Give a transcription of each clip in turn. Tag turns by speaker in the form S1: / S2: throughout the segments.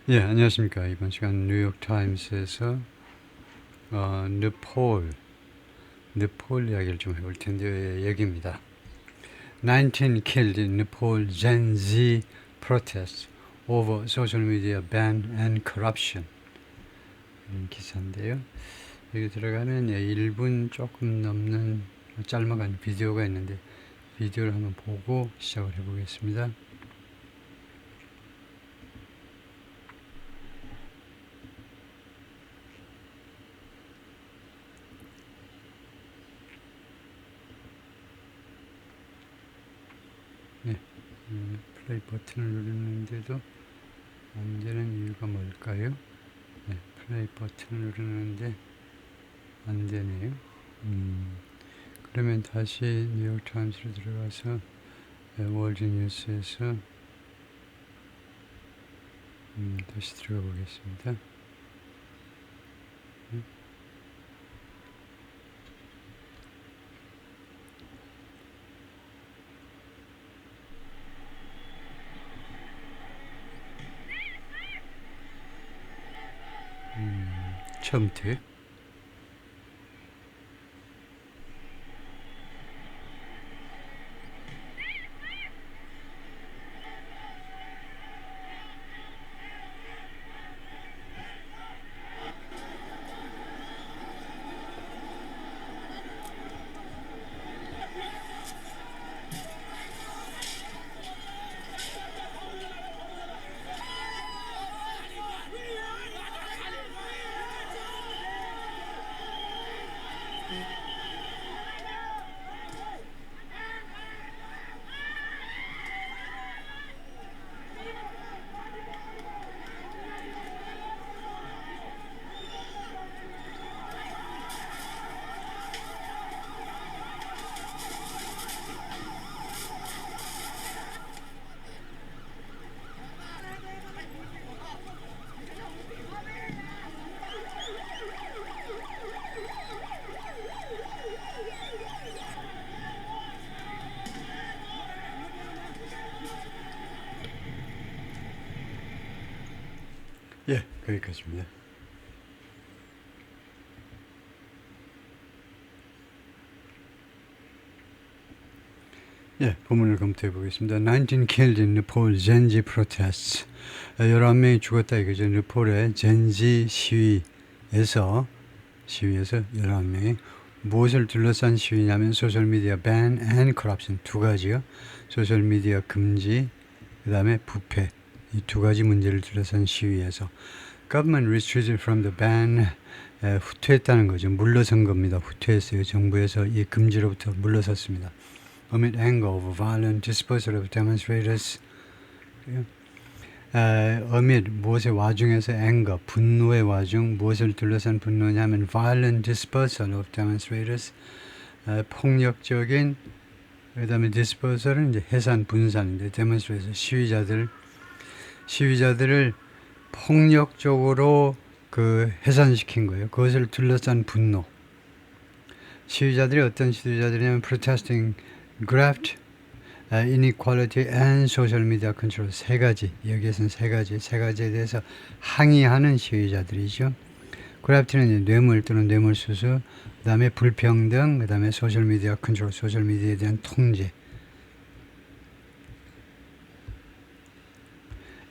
S1: 예, 안녕하십니까. 이번 시간 뉴욕타임스에서 느폴 이야기를 좀 해볼 텐데요. 얘기입니다. 19 killed in Nepal Gen Z protests over social media ban and corruption. 이런 기사인데요. 여기 들어가면 1분 조금 넘는 짤막한 비디오가 있는데 비디오를 한번 보고 시작을 해보겠습니다. 네, 플레이 버튼을 누르는데도 안 되는 이유가 뭘까요? 네, 플레이 버튼을 누르는데 안 되네요. 그러면 다시 뉴욕타임스로 들어가서 월드뉴스에서 다시 들어가 보겠습니다. 처음부터 예, 거기까지입니다. 예, 본문을 검토해 보겠습니다. 19 killed in Nepal Gen Z protests. 11명이 죽었다 이거죠. 네폴의 젠지 시위에서 11명이 무엇을 둘러싼 시위냐면 소셜미디어 ban and corruption 두 가지요. 소셜미디어 금지, 그 다음에 부패, 이 두 가지 문제를 둘러싼 시위에서 government retreated from the ban, 후퇴했다는 거죠. 물러선 겁니다. 후퇴했어요. 정부에서 이 금지로부터 물러섰습니다. amid anger over violent dispersal of demonstrators. amid 무엇의 와중에서 anger, 분노의 와중, 무엇을 둘러싼 분노냐면 violent dispersal of demonstrators, 폭력적인, 그 다음에 dispersal은 이제 해산, 분산인데 demonstrators, 시위자들을 폭력적으로 해산시킨 거예요. 그것을 둘러싼 분노. 시위자들이 어떤 시위자들이냐면 protesting graft, inequality and social media control 세 가지, 여기에서는 세 가지에 대해서 항의하는 시위자들이죠. graft는 뇌물 또는 뇌물수수, 그 다음에 불평등, 그 다음에 소셜 미디어 컨트롤, 소셜 미디어에 대한 통제.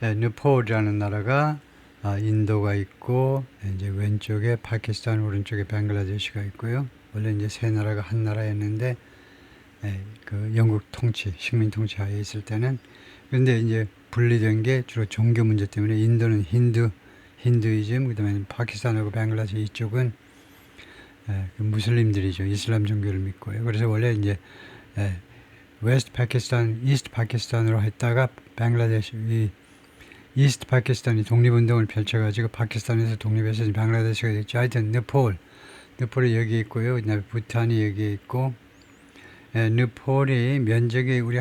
S1: 네폴이라는 나라가 인도가 있고 이제 왼쪽에 파키스탄, 오른쪽에 벵글라데시가 있고요. 원래 이제 세 나라가 한 나라였는데 그 영국 통치, 식민 통치 하에 있을 때는 그런데 이제 분리된 게 주로 종교 문제 때문에 인도는 힌두이즘, 그다음에 파키스탄하고 벵글라데시 이쪽은 그 무슬림들이죠. 이슬람 종교를 믿고요. 그래서 원래 이제 웨스트 파키스탄, 이스트 파키스탄으로 했다가 벵글라데시 이스트 파키스탄이 독립운동을 펼쳐가지고 파키스탄에서 독립해서 벵글라데시가 됐죠. 하여튼 네폴이 여기 있고요. 그다음에 부탄이 여기 있고, 네폴이 면적이 우리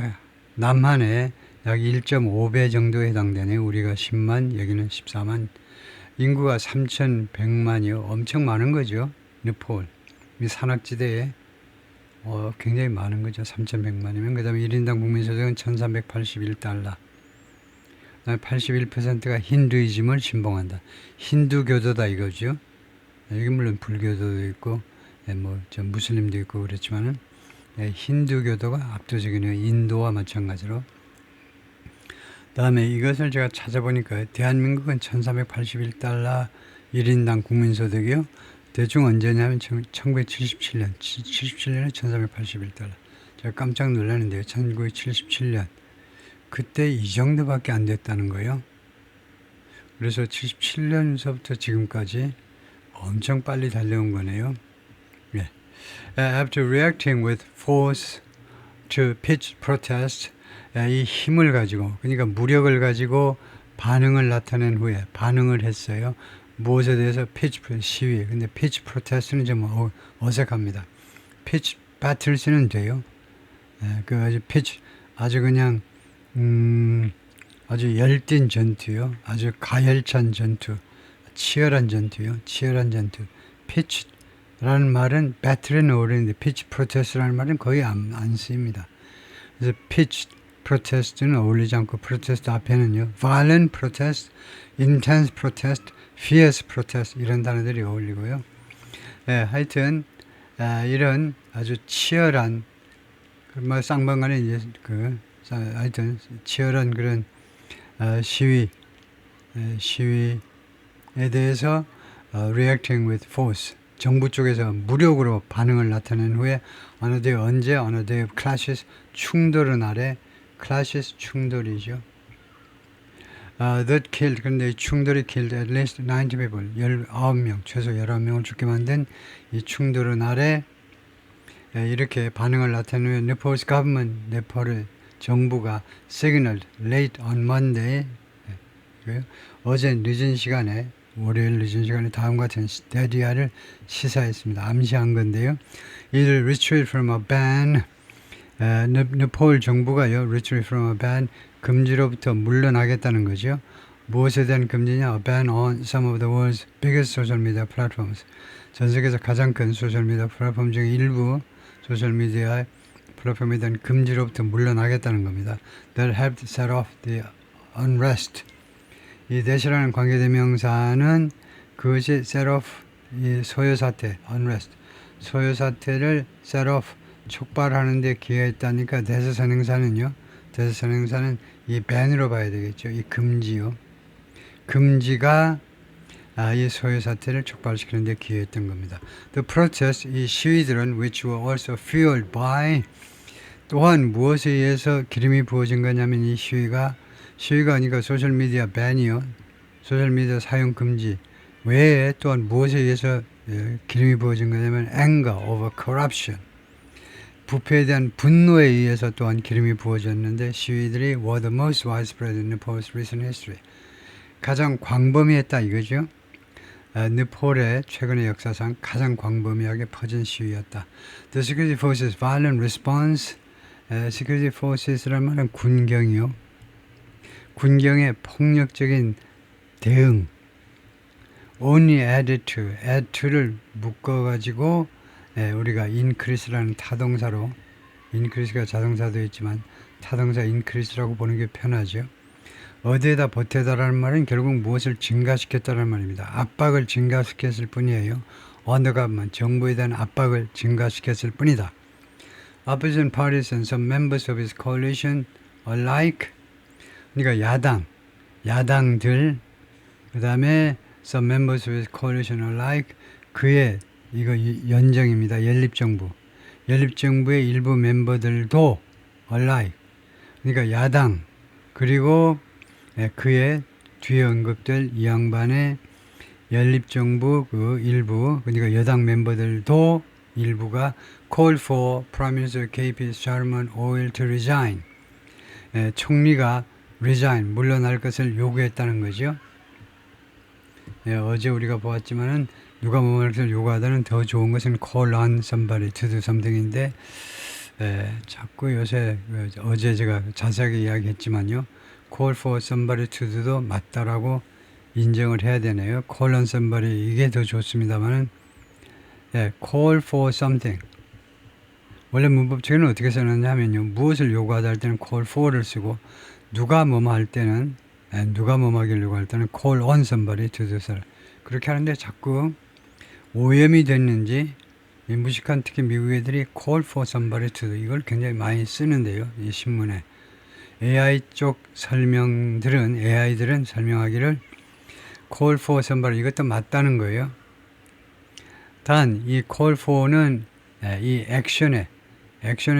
S1: 남한의 약 1.5배 정도에 해당되네요. 우리가 10만, 여기는 14만. 인구가 3,100만이요. 엄청 많은 거죠. 네폴. 이 산악지대에 굉장히 많은 거죠. 3,100만이면. 그 다음에 1인당 국민소득은 1,381달러. 81%가 힌두이즘을 신봉한다. 힌두교도다 이거죠. 여기 물론 불교도도 있고 저 무슬림도 있고 그렇지만은 힌두교도가 압도적이네요. 인도와 마찬가지로. 다음에 이것을 제가 찾아보니까 대한민국은 1381달러 1인당 국민소득이요. 대충 언제냐면 1977년 77년에 1381달러. 제가 깜짝 놀랐는데요. 1977년 그때 이 정도밖에 안 됐다는 거예요. 그래서 77년서부터 지금까지 엄청 빨리 달려온 거네요. 예. After reacting with force to pitched protest, 이 힘을 가지고, 그러니까 무력을 가지고 반응을 나타낸 후에 반응을 했어요. 무엇에 대해서 pitch 시위. 근데 pitch protest는 좀 어색합니다. pitch battles는 돼요. 그 아주 pitch 아주 그냥 아주 열띤 전투요. 아주 가열찬 전투. 치열한 전투요. 치열한 전투. pitch라는 말은 battle에는 어울리는데 pitch protest라는 말은 거의 안 쓰입니다. 그래서 pitch protest는 어울리지 않고 protest 앞에는요. violent protest, intense protest, fierce protest 이런 단어들이 어울리고요. 하여튼 이런 아주 치열한 쌍방간에 이제 하여튼 치열한 그런 시위에 대해서 reacting with force 정부 쪽에서 무력으로 반응을 나타낸 후에 어느 day 언제 어느 day clashes 충돌은 아래 clashes 충돌이죠. that killed 그런데 이 충돌이 killed at least 90 people 19명 최소 19명을 죽게 만든 이 충돌은 아래 이렇게 반응을 나타낸 후에 Nepal's government 네팔의 정부가 signaled late on Monday 어제 늦은 시간에 월요일 늦은 시간에 다음과 같은 데디아를 시사했습니다. 암시한 건데요. 이를 retreat from a ban 네팔 정부가요 retreat from a ban 금지로부터 물러나겠다는 거죠. 무엇에 대한 금지냐? A ban on some of the world's biggest social media platforms. 전 세계에서 가장 큰 소셜미디어 플랫폼 중에 일부 소셜미디어 플랫폼에 대한 금지로부터 물러나겠다는 겁니다. That helped set off the unrest. 이 대시라는 관계대명사는 그것이 set off 이 소요사태, unrest, 소요사태를 set off 촉발하는 데 기여했다니까 대세선행사는요. 대세선행사는 이 ban으로 봐야 되겠죠. 이 금지요. 금지가 이 소요사태를 촉발시키는 데 기여했던 겁니다. The protest, 이 시위들은 which were also fueled by 또한 무엇에 의해서 기름이 부어진 거냐면 이 시위가 아니고 소셜미디어 ban이요. 소셜미디어 사용 금지 외에 또한 무엇에 의해서 기름이 부어진 거냐면 anger over corruption. 부패에 대한 분노에 의해서 또한 기름이 부어졌는데 시위들이 were the most widespread in Nepal's recent history. 가장 광범위했다 이거죠. 네팔의 최근의 역사상 가장 광범위하게 퍼진 시위였다. The security forces violent response. security forces라는 말은 군경이요. 군경의 폭력적인 대응. only added to를 묶어가지고 우리가 increase라는 타동사로 increase가 자동사도 있지만 타동사 increase라고 보는 게 편하죠. 어디에다 보태다라는 말은 결국 무엇을 증가시켰다는 말입니다. 압박을 증가시켰을 뿐이에요. on the government, 정부에 대한 압박을 증가시켰을 뿐이다. Opposition parties and some members of his coalition alike 그러니까 야당들 그 다음에 some members of his coalition alike 그의 이거 연정입니다. 연립정부의 일부 멤버들도 alike 그러니까 야당 그리고 그의 뒤에 언급될 이 양반의 연립정부 그 일부 그러니까 여당 멤버들도 일부가 call for Prime Minister KP Sharma Oil to resign 총리가 resign 물러날 것을 요구했다는 거죠. 어제 우리가 보았지만은 누가 뭐를 요구하다는 더 좋은 것은 call on somebody to do something인데 자꾸 요새 어제 제가 자세하게 이야기했지만요. call for somebody to do도 맞다라고 인정을 해야 되네요. call on somebody 이게 더 좋습니다만은 call for something 원래 문법적으로는 어떻게 쓰느냐 하면요. 무엇을 요구하다 할 때는 call for를 쓰고 누가 뭐뭐 할 때는 누가 뭐 먹이려고 할 때는 call on somebody to do so. 그렇게 하는데 자꾸 오염이 됐는지 이 무식한 특히 미국 애들이 call for somebody to do 이걸 굉장히 많이 쓰는데요. 이 신문에. AI 쪽 AI들은 설명하기를 call for somebody 이것도 맞다는 거예요. 단 이 call for는 이 액션에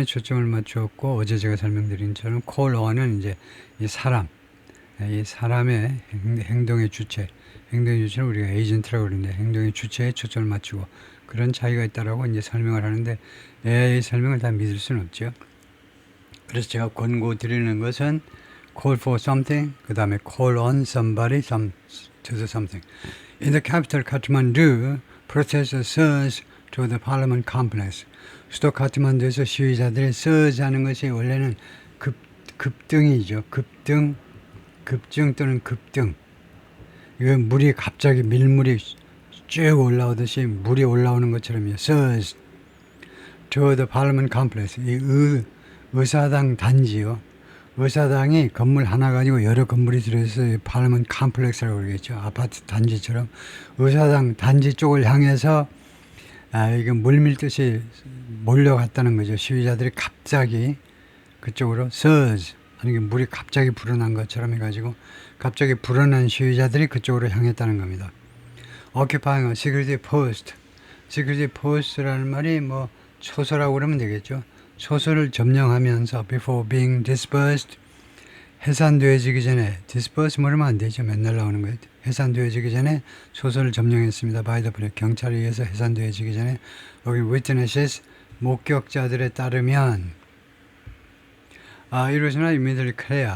S1: 초점을 맞추었고 어제 제가 설명드린 것처럼 call on은 이제 이 사람의 행동의 주체를 우리가 에이전트라고 그러는데 행동의 주체에 초점을 맞추고 그런 차이가 있다라고 이제 설명을 하는데 AI 설명을 다 믿을 수는 없죠. 그래서 제가 권고 드리는 것은 call for something, 그 다음에 call on somebody to do something. In the capital Kathmandu, protesters surged to the parliament complex. 수도 카트만두에서 시위자들이 surge 하는 것이 원래는 급등이죠. 급증 또는 급등. 이건 물이 갑자기 밀물이 쭉 올라오듯이 물이 올라오는 것처럼요. surge to the parliament complex. 이 의사당 단지요. 의사당이 건물 하나 가지고 여러 건물이 들어있어서 파르먼트 컴플렉스라고 그러겠죠. 아파트 단지처럼 의사당 단지 쪽을 향해서 이게 물밀듯이 몰려갔다는 거죠. 시위자들이 갑자기 그쪽으로 surge 아니 물이 갑자기 불어난 것처럼 해가지고 갑자기 불어난 시위자들이 그쪽으로 향했다는 겁니다. Occupying a security post. security post라는 말이 뭐 초소라고 그러면 되겠죠. 초소를 점령하면서 before being dispersed 해산되어지기 전에 disperse 뭐라면 안 되죠. 맨날 나오는 거예요. 해산되어지기 전에 초소를 점령했습니다. by the police 경찰에 의해서 해산되어지기 전에 여기 witnesses 목격자들에 따르면 it was not immediately clear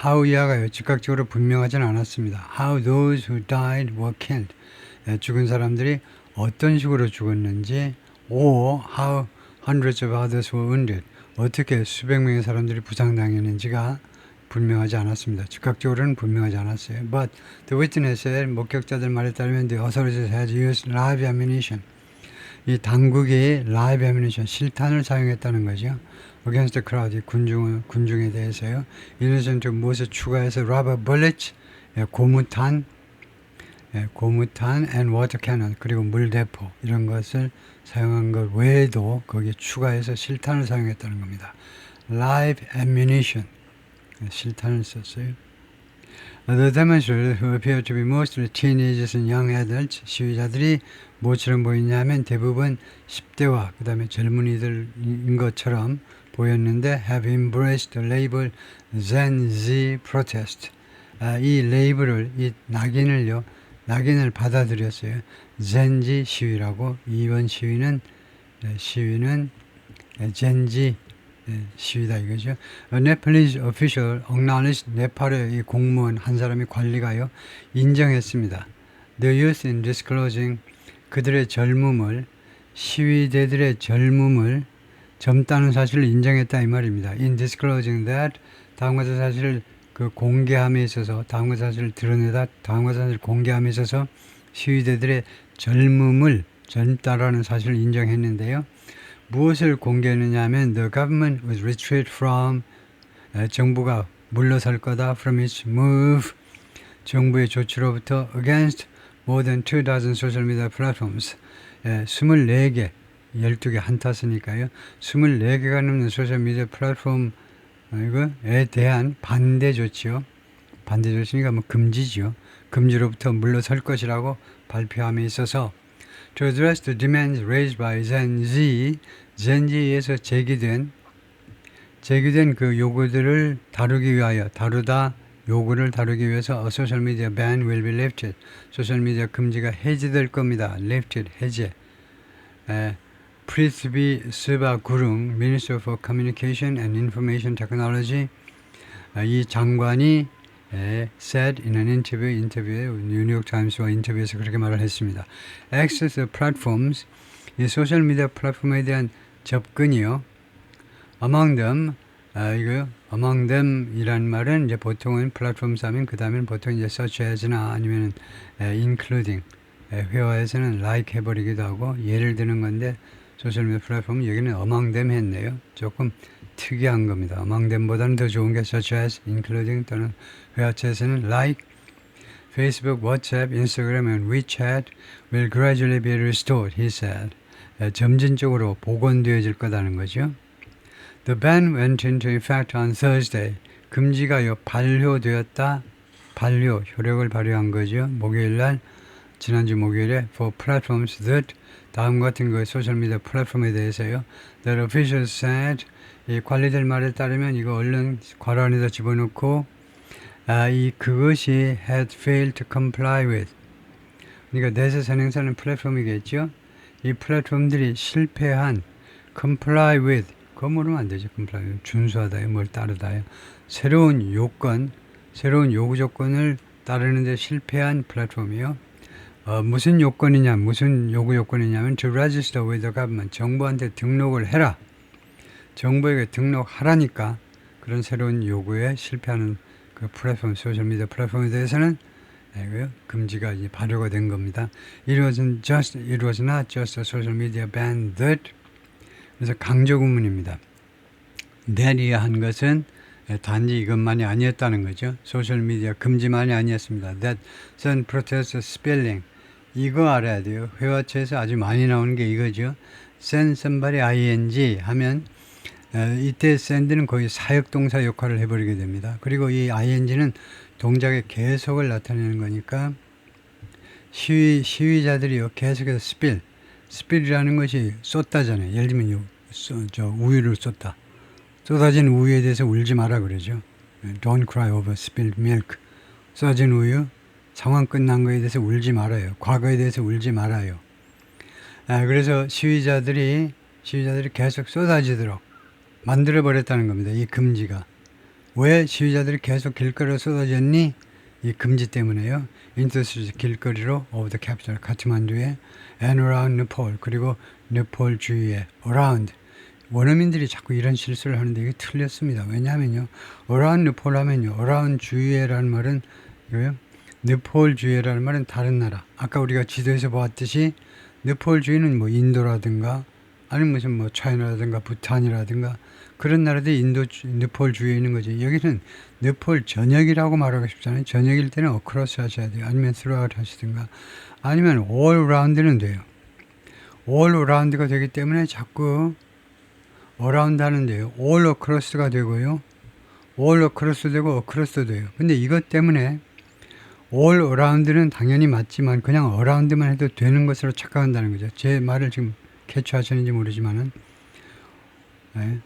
S1: how 이하가요. 즉각적으로 분명하지는 않았습니다. how those who died were killed 죽은 사람들이 어떤 식으로 죽었는지 or how hundreds of others were wounded. 어떻게 수백 명의 사람들이 부상당했는지가 분명하지 않았습니다. 즉각적으로는 분명하지 않았어요. But the witnesses, 목격자들 말에 따르면 the authorities had used live ammunition. 이 당국이 live ammunition, 실탄을 사용했다는 거죠. Against the crowd, 군중에 대해서요. 이는 좀 무엇을 추가해서 rubber bullets, 고무탄 and water cannon, 그리고 물대포 이런 것을 사용한 것 외에도 거기에 추가해서 실탄을 사용했다는 겁니다. Live ammunition, 실탄을 썼어요. The demonstrators who appeared to be mostly teenagers and young adults, 시위자들이 뭐처럼 보이냐면 대부분 10대와 그 다음에 젊은이들인 것처럼 보였는데 have embraced the label Gen Z protest. 이 레이블을, 이 낙인을 받아들였어요. Gen Z 시위라고. 이번 시위는 Gen Z 시위다 이거죠. A Nepalese official acknowledged 네팔의 이 공무원 한 사람이 관리가요 인정했습니다. The youth in disclosing 그들의 젊음을 시위대들의 젊다는 사실을 인정했다 이 말입니다. In disclosing that 다음과 같은 사실을 공개함에 있어서 다음과 같은 사실을 드러내다 다음과 같은 사실을 공개함에 있어서 시위대들의 젊다라는 사실을 인정했는데요. 무엇을 공개했느냐 하면 the government was retreat from 정부가 물러설 거다 from its move 정부의 조치로부터 against more than 24 social media platforms 24개 12개 한타스니까요 24개가 넘는 소셜미디어 플랫폼 이거에 대한 반대 조치요 반대 조치니까 뭐 금지죠 금지로부터 물러설 것이라고 발표함에 있어서 To address the demands raised by Gen Z에서 제기된 그 요구들을 다루기 위하여 요구를 다루기 위해서 a social media ban will be lifted. 소셜미디어 금지가 해제될 겁니다. lifted, 해제. 프리스비 스바 구룽, Minister for Communication and Information Technology 이 장관이 said in an 인터뷰에 뉴욕 타임스와 인터뷰에서 그렇게 말을 했습니다. Access to platforms, 이 소셜 미디어 플랫폼에 대한 접근이요. Among them, among them 이란 말은 이제 보통은 플랫폼 하면 그 다음에는 보통 이제 such as나 아니면 including 회화에서는 like 해버리기도 하고 예를 드는 건데 소셜 미디어 플랫폼 여기는 among them 했네요. 조금 특이한 겁니다. among them보다는 더 좋은 게 such as, including 또는 회화체에서는 like, Facebook, WhatsApp, Instagram, and WeChat will gradually be restored, he said. 점진적으로 복원되어질 거다는 거죠. The ban went into effect on Thursday. 금지가 발효되었다. 반려, 효력을 발휘한 거죠. 목요일날, 지난주 목요일에 for platforms that 다음 같은 거 소셜미디어 플랫폼에 대해서요. That officials said 이 관리들 말에 따르면 이거 얼른 괄호 안에다 집어넣고 그것이 had failed to comply with. 그러니까 내세 선행사는 플랫폼이겠죠. 이 플랫폼들이 실패한 comply with 그거 모르면 안 되죠. comply with 준수하다요. 뭘 따르다요. 새로운 요건 새로운 요구 조건을 따르는데 실패한 플랫폼이요. 무슨 요건이냐, 무슨 요구 요건이냐면 to register with the government, 정부한테 등록을 해라. 정부에게 등록하라니까 그런 새로운 요구에 실패하는 그 플랫폼, 소셜미디어 플랫폼에 대해서는 금지가 이제 발효가 된 겁니다. It was not just a social media ban that. 그래서 강조 구문입니다. that이 한 것은 단지 이것만이 아니었다는 거죠. 소셜미디어 금지만이 아니었습니다. That protest spelling. 이거 알아야 돼요. 회화체에서 아주 많이 나오는 게 이거죠. send somebody ing 하면 이때 send는 거의 사역동사 역할을 해버리게 됩니다. 그리고 이 ing는 동작의 계속을 나타내는 거니까 시위자들이요 계속해서 spill이라는 것이 쏟다잖아요. 예를 들면 우유를 쏟다. 쏟아진 우유에 대해서 울지 마라 그러죠. Don't cry over spilled milk. 쏟아진 우유, 상황 끝난 거에 대해서 울지 말아요. 과거에 대해서 울지 말아요. 그래서 시위자들이 계속 쏟아지도록 만들어버렸다는 겁니다. 이 금지가. 왜 시위자들이 계속 길거리로 쏟아졌니? 이 금지 때문에요. Into 길거리로 over the capital, 카트만두에 and around Nepal, 그리고 네폴 주위에 around. 원어민들이 자꾸 이런 실수를 하는데 이게 틀렸습니다. 왜냐하면요. around 네폴 하면요. around 주위에라는 말은 이거요. 네폴 주위에라는 말은 다른 나라. 아까 우리가 지도에서 보았듯이 네폴 주위는 뭐 인도라든가 아니면 무슨 뭐 차이나라든가 부탄이라든가 그런 나라들이 네폴 주위에 있는 거지. 여기는 네폴 전역이라고 말하고 싶잖아요. 전역일 때는 across 하셔야 돼요. 아니면 throughout 하시든가 아니면 all around는 돼요. all around가 되기 때문에 자꾸 around 하는데요. all across가 되고요. all across 되고 across도 돼요. 근데 이것 때문에 all around는 당연히 맞지만 그냥 around만 해도 되는 것으로 착각한다는 거죠. 제 말을 지금 캐치하셨는지 모르지만은 네.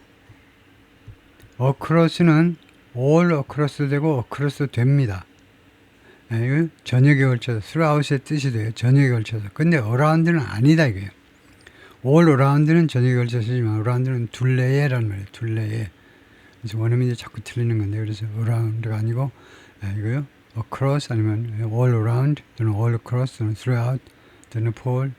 S1: across는 all across 되고 across 됩니다. 네, 전역에 걸쳐서 throughout의 뜻이 돼요. 전역에 걸쳐서. 근데 around는 아니다 이거예요. all around는 전역에 걸쳐서 쓰지만 around는 둘레에라는 말이에요. 둘레에. 그래서 원어민이 자꾸 틀리는 건데 그래서 around가 아니고 이거요. across 아니면 all around 또는 all across 또는 throughout 또는 Nepal.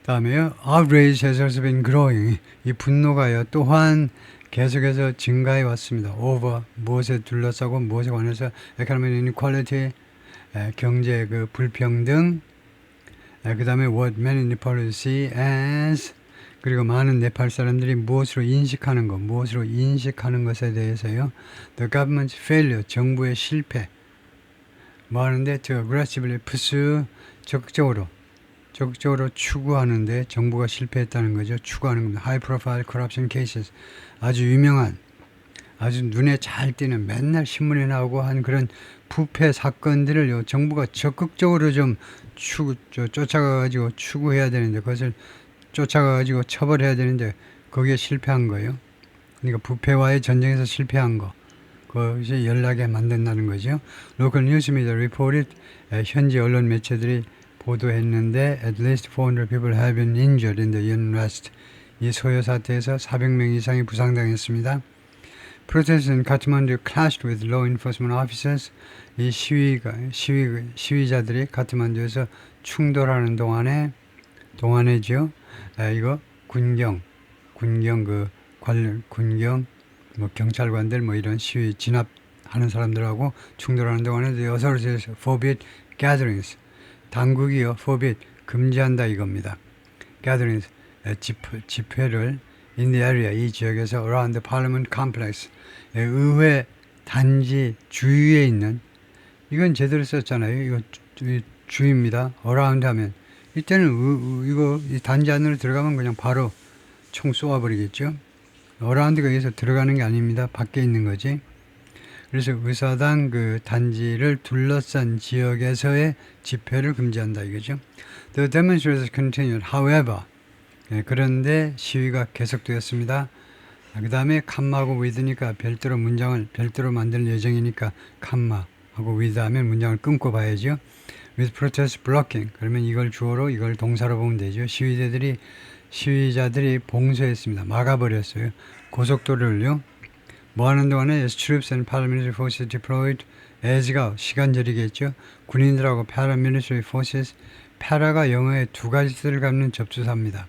S1: 다음에요. outrage has also been growing. 이 분노가요. 또한 계속해서 증가해 왔습니다. over 무엇에 둘러싸고 무엇에 관해서 economic inequality 경제 그 불평등 그 다음에 what many Nepalese see as 그리고 많은 네팔 사람들이 무엇으로 인식하는 것에 대해서요. The government's failure 정부의 실패 뭐 하는데 to aggressively pursue 적극적으로 추구하는데 정부가 실패했다는 거죠. 추구하는 겁니다. High profile corruption cases 아주 유명한 아주 눈에 잘 띄는 맨날 신문에 나오고 한 그런 부패 사건들을 정부가 적극적으로 좀 쫓아가가지고 추구해야 되는데 그것을 쫓아가가지고 처벌해야 되는데 거기에 실패한 거예요. 그러니까 부패와의 전쟁에서 실패한 거. 그것이 연락에 만든다는 거죠. Local news media reported 현지 언론 매체들이 보도했는데 at least 400 people have been injured in the unrest. 이 소요 사태에서 400명 이상이 부상당했습니다. Protesters in Kathmandu clashed with law enforcement officers. 이 시위자들이 카트만두에서 충돌하는 동안에죠. 이거 군경 뭐 경찰관들 뭐 이런 시위 진압하는 사람들하고 충돌하는 동안에 the authorities forbid gatherings. 당국이요 forbid 금지한다 이겁니다. gatherings 집회를 in the area 이 지역에서 around the parliament complex 의회 단지 주위에 있는, 이건 제대로 썼잖아요. 이거 주입니다. around 하면 이때는 이거 이 단지 안으로 들어가면 그냥 바로 총 쏘아버리겠죠. around가 여기서 들어가는 게 아닙니다. 밖에 있는 거지. 그래서 의사당 그 단지를 둘러싼 지역에서의 집회를 금지한다 이거죠. The demonstration continued, however. 그런데 시위가 계속되었습니다. 그 다음에 컴마하고 with니까 별도로 문장을 별도로 만들 예정이니까 컴마하고 with 하면 문장을 끊고 봐야죠. with protest blocking. 그러면 이걸 주어로 이걸 동사로 보면 되죠. 시위자들이 봉쇄했습니다. 막아버렸어요. 고속도로를요. 뭐 하는 동안에 as troops and paramilitary forces deployed, as가 시간절이겠죠. 군인들하고 paramilitary forces, para가 영어에 두 가지 뜻을 갖는 접두사입니다.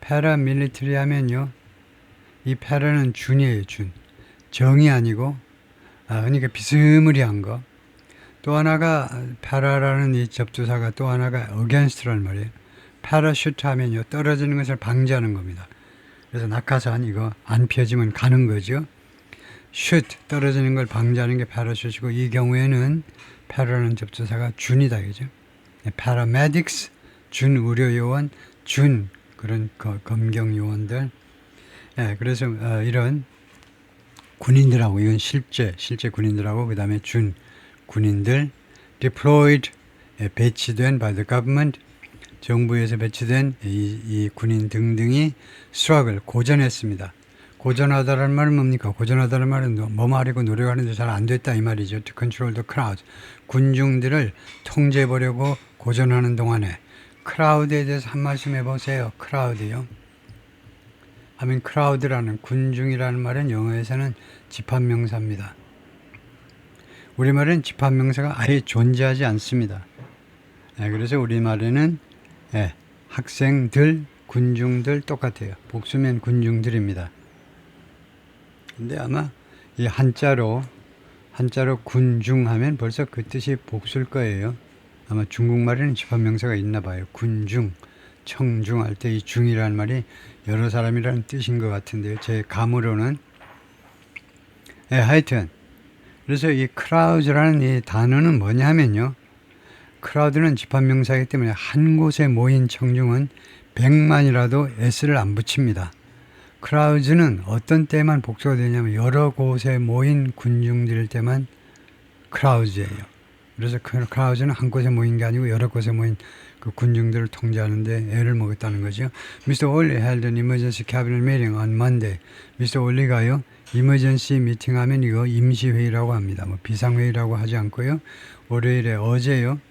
S1: paramilitary 하면요, 이 para는 준이에요. 준. 정이 아니고 그러니까 비스무리한 거. 또 하나가 para라는 이 접두사가 또 하나가 against라는 말이에요. parachute 하면요, 떨어지는 것을 방지하는 겁니다. 그래서 낙하산 이거 안 펴지면 가는 거죠. shoot, 떨어지는 걸 방지하는 게 parachute이고, 이 경우에는 para라는 접두사가 준이다 그죠. paramedics, 준 의료요원, 준 그런 검경 요원들. 그래서 이런 군인들하고, 이건 실제 군인들하고, 그 다음에 준 군인들, deployed, 배치된 by the government, 정부에서 배치된 이 군인 등등이 struggle, 고전했습니다. 고전하다라는 말은 뭡니까? 고전하다는 말은 뭐 말이고 노력하는데 잘 안 됐다 이 말이죠. To control the crowd. 군중들을 통제해보려고 고전하는 동안에. crowd에 대해서 한 말씀 해보세요. crowd요. 하면 crowd라는, 군중이라는 말은 영어에서는 집합명사입니다. 우리말은 집합명사가 아예 존재하지 않습니다. 그래서 우리말에는 학생들, 군중들 똑같아요. 복수면 군중들입니다. 근데 아마 이 한자로 군중하면 벌써 그 뜻이 복수일 거예요. 아마 중국말에는 집합명사가 있나 봐요. 군중, 청중 할 때 이 중이라는 말이 여러 사람이라는 뜻인 것 같은데요. 제 감으로는. 하여튼 그래서 이 crowd라는 이 단어는 뭐냐면요, crowd는 집합명사이기 때문에 한 곳에 모인 청중은 100만이라도 s를 안 붙입니다. crowds는 어떤 때만 복수가 되냐면 여러 곳에 모인 군중들 때만 crowds예요. 그래서 crowds는 한 곳에 모인 게 아니고 여러 곳에 모인 그 군중들을 통제하는데 애를 먹었다는 거죠. Mr. Ollie held an emergency cabinet meeting on Monday. Mr. Ollie가요, emergency meeting 하면 이거 임시회의라고 합니다. 뭐 비상회의라고 하지 않고요. 월요일에 어제요,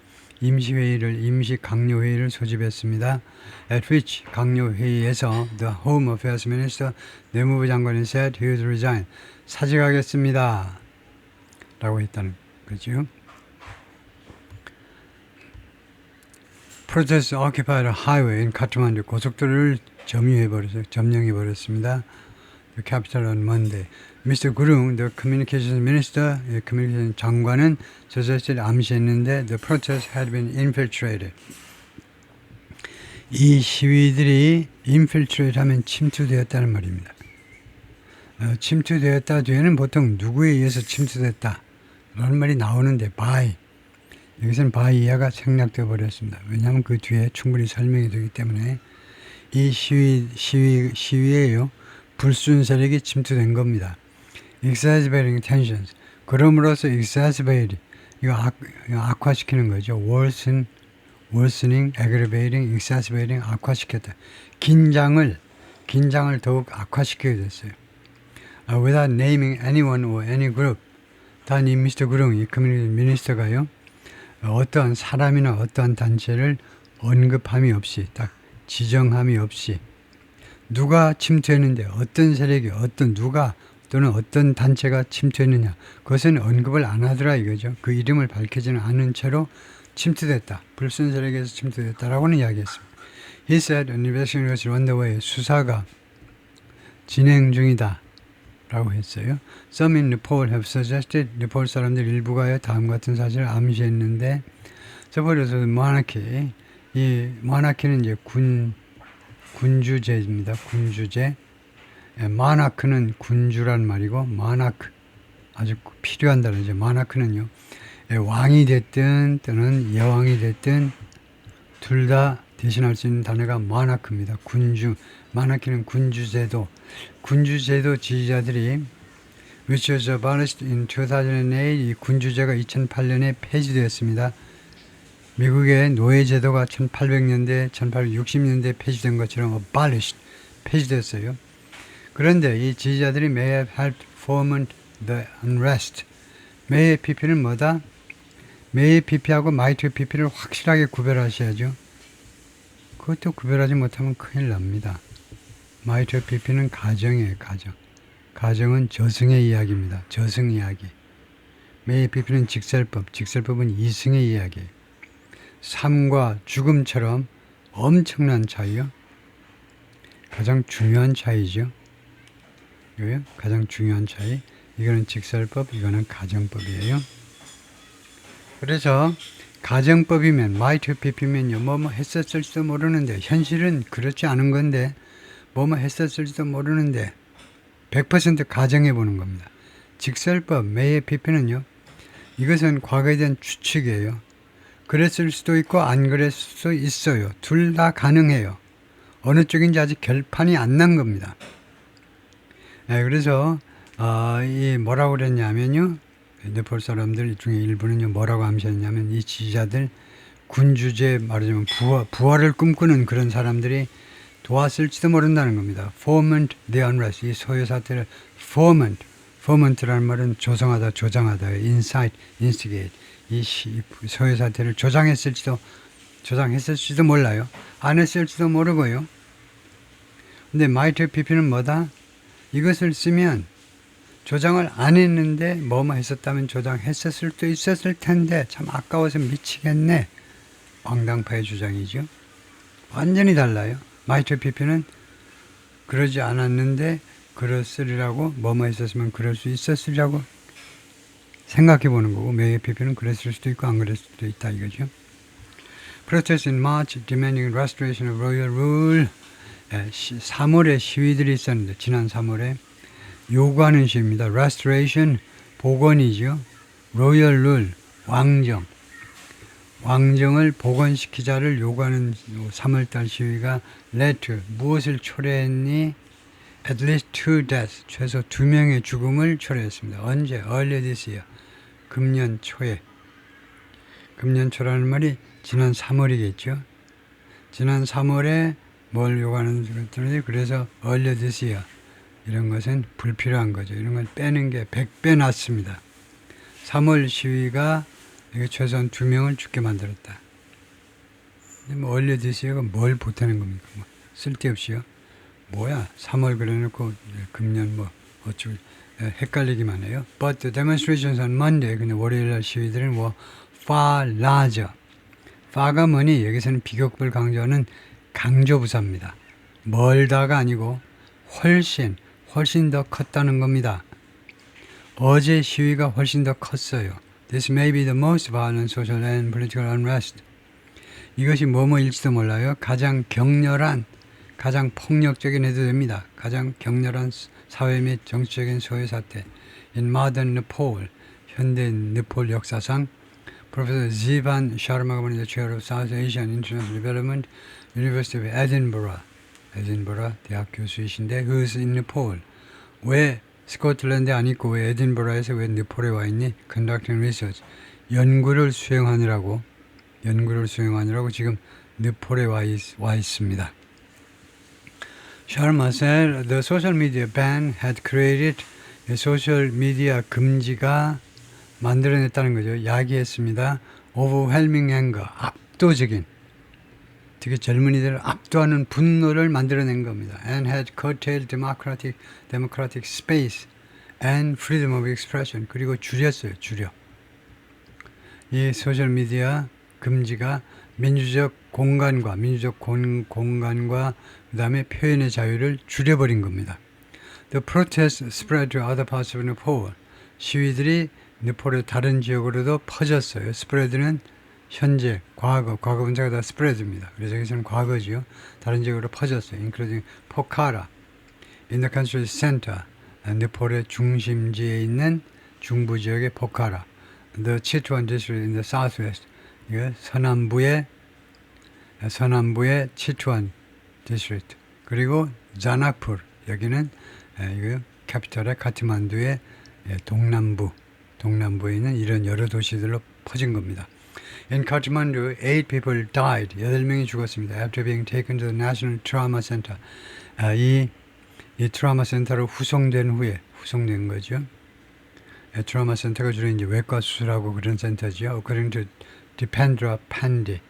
S1: 임시 강요회의를 소집했습니다. At which 강요회의에서 the Home Affairs Minister, 내무부 장관이 said he would resign. 사직하겠습니다. 라고 했다는 거죠. Protesters occupied a highway in Kathmandu. 고속도로를 점령해버렸습니다. The capital on Monday. Mr. Gurung, the communications minister, communication 장관은 suggested, 암시했는데 the protests had been infiltrated. 이 시위들이 infiltrate 하면 침투되었다는 말입니다. 침투되었다 뒤에는 보통 누구에 의해서 침투됐다 라는 말이 나오는데 by, 여기서는 by 이하가 생략되어 버렸습니다. 왜냐하면 그 뒤에 충분히 설명이 되기 때문에 이 시위에요, 불순 세력이 침투된 겁니다. Exacerbating tensions. 그럼으로써 exacerbate, 이거 악화시키는 거죠. worsening, aggravating, exacerbating, 악화시켰다. 긴장을 더욱 악화시키게 됐어요. Without naming anyone or any group. 단 이 미스터 구룡, 이 커뮤니티 미니스터가요, 어떤 사람이나 어떤 단체를 언급함이 없이, 딱 지정함이 없이, 누가 침투했는데 어떤 세력이 누가 또는 어떤 단체가 침투했느냐, 그것은 언급을 안 하더라 이거죠. 그 이름을 밝히지는 않은 채로 침투됐다, 불순 세력에서 침투됐다라고는 이야기했습니다. He said an investigation was underway. 수사가 진행 중이다 라고 했어요. Some in Nepal have suggested, 네팔 사람들 일부가요, 다음 같은 사실을 암시했는데, 저번에서 monarchy, 이 monarchy는 이제 군주제입니다. 군주제. monarch는 군주란 말이고 monarch 아주 필요한 단어죠. 마나크는요. 왕이 됐든 또는 여왕이 됐든 둘 다 대신할 수 있는 단어가 마나크입니다. 군주, 마나키는 군주제도. 군주제도 지지자들이 which was abolished in 2008, 이 군주제가 2008년에 폐지되었습니다. 미국의 노예제도가 1800년대, 1860년대 폐지된 것처럼 abolished, 폐지됐어요. 그런데 이 지지자들이 may have helped foment the unrest. may의 pp는 뭐다? may의 pp하고 mighty pp를 확실하게 구별하셔야죠. 그것도 구별하지 못하면 큰일 납니다. mighty pp는 가정이에요, 가정. 가정은 저승의 이야기입니다. 저승 이야기. may의 pp는 직설법, 직설법은 이승의 이야기예요. 삶과 죽음처럼 엄청난 차이요. 가장 중요한 차이죠. 이거요? 가장 중요한 차이. 이거는 직설법, 이거는 가정법이에요. 그래서 가정법이면 might pp면요. 뭐뭐 했었을지도 모르는데 현실은 그렇지 않은 건데 뭐뭐 했었을지도 모르는데 100% 가정해 보는 겁니다. 직설법, may의 pp는요. 이것은 과거에 대한 추측이에요. 그랬을 수도 있고 안 그랬을 수도 있어요. 둘 다 가능해요. 어느 쪽인지 아직 결판이 안 난 겁니다. 네, 그래서 이 뭐라고 그랬냐면요. 네팔 사람들 중에 일부는요. 뭐라고 암시했냐면 이 지지자들 군주제 말하자면 부활을 꿈꾸는 그런 사람들이 도왔을지도 모른다는 겁니다. foment the unrest. 이 소요 사태를 foment라는 말은 조성하다, 조장하다, incite, instigate. 이 소요 사태를 조장했을지도 몰라요. 안 했을지도 모르고요. 근데 might pp는 뭐다? 이것을 쓰면 조장을 안 했는데 뭐뭐 했었다면 조장했었을 수도 있었을 텐데 참 아까워서 미치겠네. 황당파의 주장이죠. 완전히 달라요. might pp는 그러지 않았는데 그랬으리라고 뭐뭐 했었으면 그럴 수 있었으리라고 생각해 보는 거고 may pp는 그랬을 수도 있고 안 그랬을 수도 있다 이거죠. Protests in March demanding restoration of royal rule. 3월에 시위들이 있었는데 지난 3월에 요구하는 시위입니다. Restoration, 복원이죠. Royal Rule, 왕정을 복원시키자를 요구하는 3월달 시위가 led to, 무엇을 초래했니? At least 2 deaths, 최소 2명의 죽음을 초래했습니다. 언제? Early this year, 금년 초에. 금년 초라는 말이 지난 3월이겠죠. 지난 3월에 뭘 요구하는 것들이 그래서 early this year. 이런 것은 불필요한 거죠. 이런 걸 빼는 게 100배 낫습니다. 3월 시위가 최소한 2명을 죽게 만들었다. 근데 뭐 early this year가 뭘 보태는 겁니까? 뭐 쓸데없이요. 뭐야? 3월 그래놓고 금년 뭐 어쩌고 헷갈리기만 해요. But the demonstrations on Monday, 근데 월요일날 시위들은 뭐 far larger. far가 뭐니? 여기서는 비교급을 강조하는 강조부사입니다. 멀다가 아니고 훨씬 더 컸다는 겁니다. 어제 시위가 훨씬 더 컸어요. This may be the most violent social and political unrest. 이것이 뭐뭐일지도 몰라요. 가장 격렬한, 가장 폭력적인 해도 됩니다. 가장 격렬한 사회 및 정치적인 소외 사태. In modern Nepal, 현대 네폴 역사상 Professor Zivan Sharma가 보는 Chair of South Asian International Development, University of Edinburgh, 에딘버러 대학 교수이신데 who's in Nepal. 왜 스코틀랜드에 안 있고 왜 에딘버러에서 왜 네폴에 와 있니? Conducting research. 연구를 수행하느라고 지금 네폴에 와 있습니다. Sharma said the social media ban had created 소셜 미디어 금지가 만들어냈다는 거죠. 야기했습니다. Overwhelming anger, 압도적인, 특히 젊은이들을 압도하는 분노를 만들어낸 겁니다. And had curtailed democratic space and freedom of expression. 그리고 줄였어요. 이 소셜미디어 금지가 민주적 공간과 그 다음에 표현의 자유를 줄여버린 겁니다. The protests spread to other parts of Nepal. 시위들이 네폴의 다른 지역으로도 퍼졌어요. spread는 현재, 과거 분사가 다 spread입니다. 그래서 여기서는 과거지요. 다른 지역으로 퍼졌어요. including Pokhara, in the country's center, 네폴의 중심지에 있는 중부 지역의 포카라, the Sichuan district in the southwest. 이게 서남부의 치추안 디스트릭트. 그리고 자나푸르, 여기는 이거 캐피털의 카트만두의 동남부에 있는 이런 여러 도시들로 퍼진 겁니다. In Kathmandu, 8 people died. 8명이 죽었습니다. After being taken to the National Trauma Center. 이 트라우마 센터로 후송된 거죠. 트라우마 센터가 주로 이제 외과 수술하고 그런 센터죠. According to Dipendra Pandey.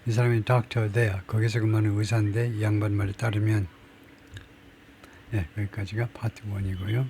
S1: 이 사람이 닥터 there. 거기서 근무하는 의사인데 이 양반 말에 따르면 여기까지가 파트 1이고요.